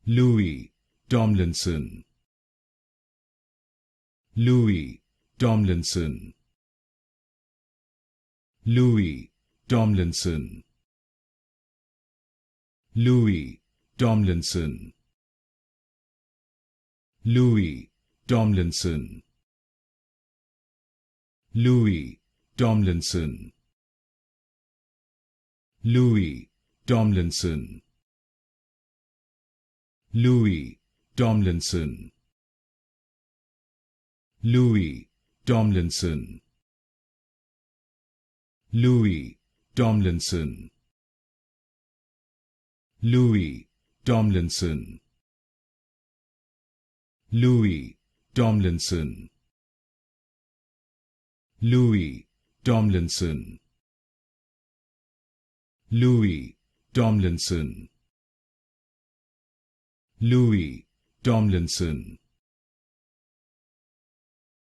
Louis Tomlinson, Louis Tomlinson, Louis Tomlinson, Louis Tomlinson, Louis Tomlinson, Louis Tomlinson, Louis Tomlinson, Louis Tomlinson, Louis Tomlinson, Louis Tomlinson, Louis Tomlinson, Louis Tomlinson, Louis Tomlinson, Louis Tomlinson, Louis Tomlinson,